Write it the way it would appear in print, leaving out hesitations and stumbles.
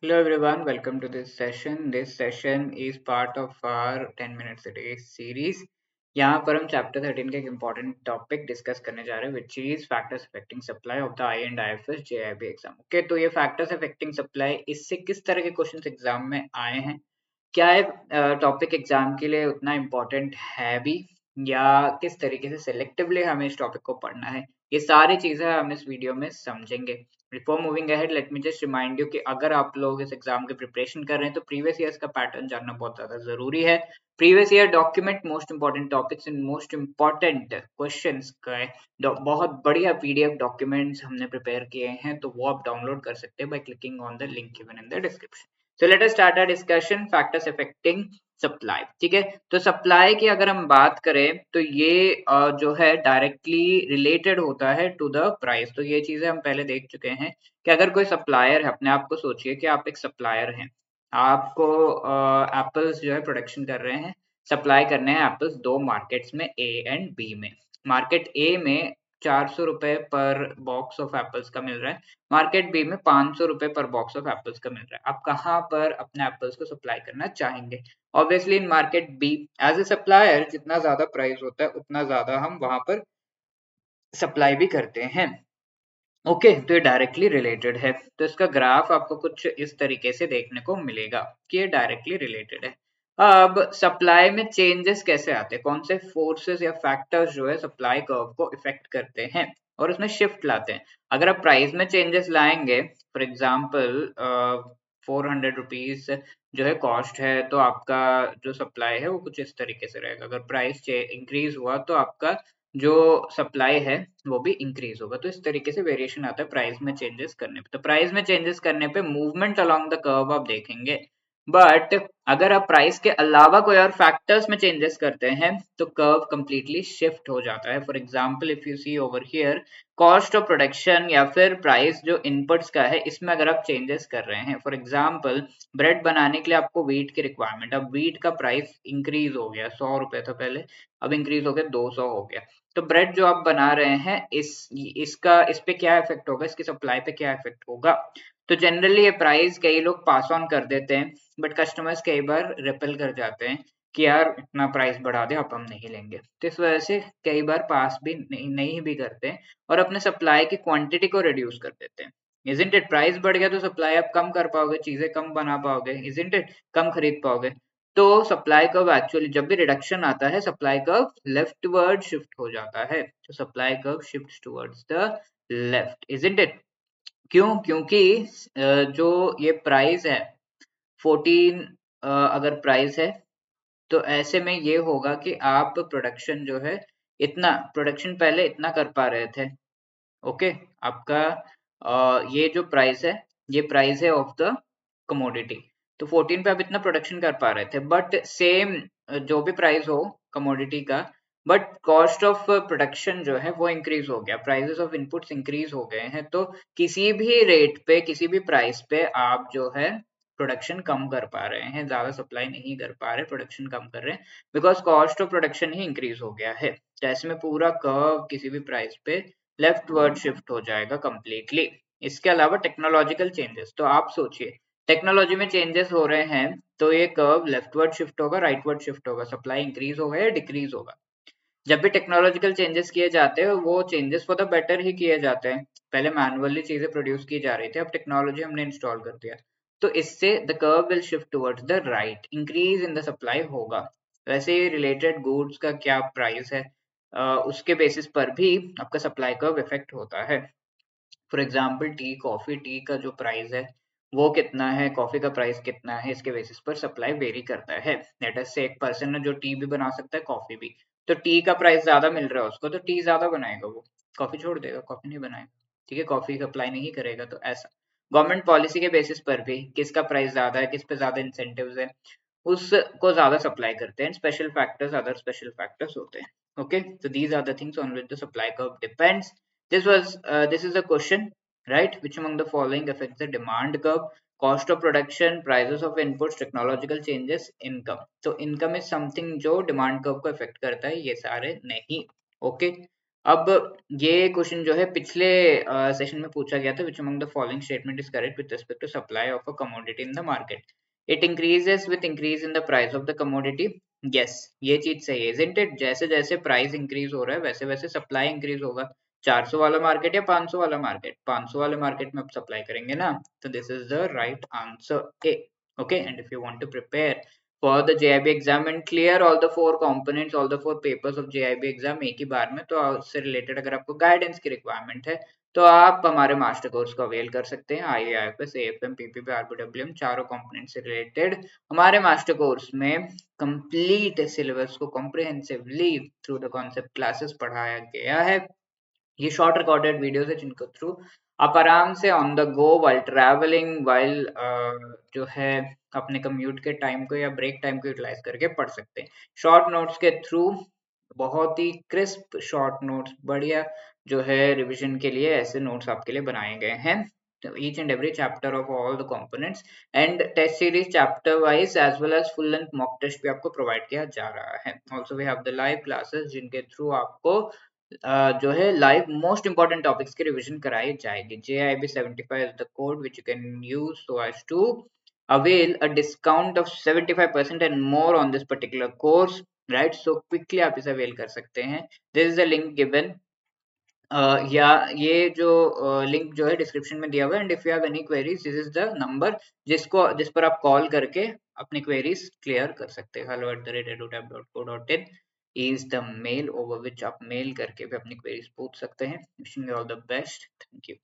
Hello everyone, welcome to this session. This session is part of our 10 minutes a day series. यहाँ पर हम chapter 13 का एक important topic discuss करने जा रहे हैं which is factors affecting supply of the I and IFS JIB exam. Okay, तो ये फैक्टर्स अफेक्टिंग सप्लाई, इससे किस तरह के क्वेश्चंस एग्जाम में आए हैं, क्या ये टॉपिक एग्जाम के लिए उतना इम्पोर्टेंट है भी, या किस तरीके से सिलेक्टिवली हमें इस टॉपिक को पढ़ना है, ये सारी चीजें हम इस वीडियो में समझेंगे। Before moving ahead let me just remind you कि अगर आप लोग इस एग्जाम की प्रिपरेशन कर रहे हैं तो प्रीवियस ईयर्स का पैटर्न जानना बहुत ज्यादा जरूरी है। Previous year document most important topics and most important questions का बहुत बढ़िया पीडीएफ डॉक्यूमेंट्स हमने प्रिपेयर किए हैं, तो वो आप डाउनलोड कर सकते हैं by clicking on the link given in the description. So let us start our discussion factors affecting supply. ठीक है, तो सप्लाई की अगर हम बात करें तो ये जो है डायरेक्टली रिलेटेड होता है टू द प्राइस। तो ये चीजें हम पहले देख चुके हैं कि अगर कोई सप्लायर है, अपने आप को सोचिए कि आप एक सप्लायर हैं, आपको एप्पल्स जो है प्रोडक्शन कर रहे हैं, सप्लाई करने हैं एप्पल्स दो मार्केट्स में, ए एंड बी में। मार्केट ए में 400 रुपए पर बॉक्स ऑफ एप्पल्स का मिल रहा है, मार्केट बी में 500 रुपए पर बॉक्स ऑफ एप्पल्स का मिल रहा है। आप कहाँ पर अपने एप्पल्स को सप्लाई करना चाहेंगे? Obviously in market B. As a supplier जितना ज्यादा प्राइस होता है उतना ज्यादा हम वहां पर सप्लाई भी करते हैं। ओके, तो ये डायरेक्टली रिलेटेड है। तो इसका ग्राफ आपको कुछ इस तरीके से देखने को मिलेगा कि ये डायरेक्टली रिलेटेड है। अब सप्लाई में चेंजेस कैसे आते हैं, कौन से फोर्सेस या फैक्टर्स जो है सप्लाई कर्व को इफेक्ट करते हैं और उसमें शिफ्ट लाते हैं। अगर आप प्राइस में चेंजेस लाएंगे, फॉर एग्जाम्पल 400 रुपीज जो है कॉस्ट है, तो आपका जो सप्लाई है वो कुछ इस तरीके से रहेगा। अगर प्राइस इंक्रीज हुआ तो आपका जो सप्लाई है वो भी इंक्रीज होगा। तो इस तरीके से वेरिएशन आता है प्राइस में चेंजेस करने पे। तो प्राइस में चेंजेस करने पे मूवमेंट अलोंग द कर्व आप देखेंगे, बट अगर आप प्राइस के अलावा कोई और फैक्टर्स में चेंजेस करते हैं तो कर्व कंप्लीटली शिफ्ट हो जाता है। For example if you see over here, cost of production या फिर प्राइस जो इनपुट्स का है, इसमें अगर आप चेंजेस कर रहे हैं, फॉर एग्जांपल ब्रेड बनाने के लिए आपको व्हीट की रिक्वायरमेंट, अब व्हीट का प्राइस इंक्रीज हो गया, 100 रुपए था पहले, अब इंक्रीज हो गया 200 हो गया। तो ब्रेड जो आप बना रहे हैं, इसका इस पे क्या इफेक्ट होगा, इसकी सप्लाई पे क्या इफेक्ट होगा? तो जनरली ये प्राइस कई लोग पास ऑन कर देते हैं, बट कस्टमर्स कई बार रिपेल कर जाते हैं कि यार इतना प्राइस बढ़ा दे, अब हम नहीं लेंगे। तो इस वजह से कई बार पास भी नहीं भी करते हैं और अपने सप्लाई की क्वांटिटी को रिड्यूस कर देते हैं। Isn't it? प्राइस बढ़ गया तो सप्लाई आप कम कर पाओगे, चीजें कम बना पाओगे, इजंट इट? कम खरीद पाओगे। तो सप्लाई कर्व एक्चुअली जब भी रिडक्शन आता है, सप्लाई कर्व लेफ्टवर्ड शिफ्ट हो जाता है। तो supply curve shift towards the left, isn't it? क्यों? क्योंकि जो ये प्राइस है 14, अगर प्राइस है तो ऐसे में ये होगा कि आप प्रोडक्शन जो है, इतना प्रोडक्शन पहले इतना कर पा रहे थे। ओके, आपका ये जो प्राइस है, ये प्राइस है ऑफ द कमोडिटी। तो 14 पे आप इतना प्रोडक्शन कर पा रहे थे, बट सेम जो भी प्राइस हो कमोडिटी का, बट कॉस्ट ऑफ प्रोडक्शन जो है वो इंक्रीज हो गया, प्राइसेस ऑफ इनपुट्स इंक्रीज हो गए हैं। तो किसी भी रेट पे, किसी भी प्राइस पे आप जो है प्रोडक्शन कम कर पा रहे हैं, ज्यादा सप्लाई नहीं कर पा रहे, प्रोडक्शन कम कर रहे हैं, because cost of production he increase हो गया है। तो ऐसे में पूरा कर्व किसी भी प्राइस पे लेफ्टवर्ड शिफ्ट हो जाएगा कंप्लीटली। इसके अलावा टेक्नोलॉजिकल चेंजेस, तो आप सोचिए टेक्नोलॉजी में चेंजेस हो रहे हैं तो ये कर्व लेफ्टवर्ड शिफ्ट होगा, राइटवर्ड शिफ्ट होगा, सप्लाई इंक्रीज होगा या डिक्रीज होगा। जब भी टेक्नोलॉजिकल चेंजेस किए जाते हैं वो चेंजेस फॉर द बेटर ही किए जाते हैं। पहले मैनुअली चीजें प्रोड्यूस की जा रही थी, अब टेक्नोलॉजी हमने इंस्टॉल कर दिया, तो इससे the curve will shift towards the right, increase in the supply होगा। वैसे ही रिलेटेड गुड्स का क्या प्राइस है, उसके बेसिस पर भी आपका सप्लाई कर्व इफेक्ट होता है। For example T, coffee, T का जो प्राइस है वो कितना है, कॉफी का प्राइस कितना है, इसके बेसिस पर सप्लाई वेरी करता है। लेट अस से एक पर्सन है जो टी भी बना सकता है, कॉफी भी, तो टी का प्राइस ज्यादा मिल रहा है उसको, तो टी ज्यादा बनाएगा, वो कॉफी छोड़ देगा, कॉफी नहीं बनाएगा। ठीक है, कॉफी सप्लाई नहीं करेगा। तो ऐसा गवर्नमेंट पॉलिसी के बेसिस पर भी किसका प्राइस ज्यादा है, किस पे ज्यादा इंसेंटिव्स है, उसको ज्यादा सप्लाई करते हैं। Special factors, other special factors होते हैं। Okay, so these are the things on which the supply curve depends. This is a question, right? Which among the following affects the demand curve? Cost of production, prices of inputs, technological changes, income. So income is something जो demand curve को affect करता है, ये सारे नहीं। Okay, अब ये question जो है पिछले सेशन में पूछा गया था, which among the following statement is correct with respect to supply of a commodity in the market? It increases with increase in the price of the commodity. Yes, ये चीज सही है, isn't it? जैसे जैसे प्राइस इंक्रीज हो रहा है वैसे वैसे सप्लाई इंक्रीज होगा. 400 वाला मार्केट या 500 वाला मार्केट? 500 वाले मार्केट में आप सप्लाई करेंगे ना, तो this is the right answer A. Okay, and if you want to prepare for the JIB exam and clear all the four components, all the four papers of JIB exam एक ही बार में, तो उससे related अगर आपको guidance की requirement है तो आप हमारे मास्टर कोर्स को अवेल कर सकते हैं. IAFS, AFM, PPP, RBWM चारों कंपोनेंट से रिलेटेड हमारे मास्टर कोर्स में कंप्लीट सिलेबस को comprehensively through the concept classes पढ़ाया गया है. ये शॉर्ट रिकॉर्डेड वीडियोस है जिनको थ्रू आप आराम से on the go while travelling, while जो है अपने कम्यूट के टाइम को या ब्रेक टाइम को यूटिलाइज करके पढ़ सकते हैं. शॉर्ट नोट्स के थ्रू बहुत ही क्रिस्प शॉर्ट नोट्स, बढ़िया जो है रिवीजन के लिए ऐसे नोट्स आपके लिए बनाए गए हैं. तो each and every chapter of all the components and test series chapter wise as well as full length mock test भी आपको प्रोवाइड किया जा रहा है. Also we have the live classes जिनके थ्रू आपको जो है लाइव मोस्ट इंपॉर्टेंट टॉपिक्स की रिवीजन कराई जाएगी. JIB 75 is the code which you can use so as to avail a discount of 75% and more on this particular course, right? So quickly आप इसे avail कर सकते हैं. This is the link given. या ये जो लिंक जो है डिस्क्रिप्शन में दिया हुआ है. And if you have any queries, this is the number जिस पर आप कॉल करके अपनी क्वेरीज क्लियर कर सकते हैं. hello@edutap.co.in is the mail over which आप मेल करके भी अपनी क्वेरीज पूछ सकते हैं. Wishing you all the best. Thank you.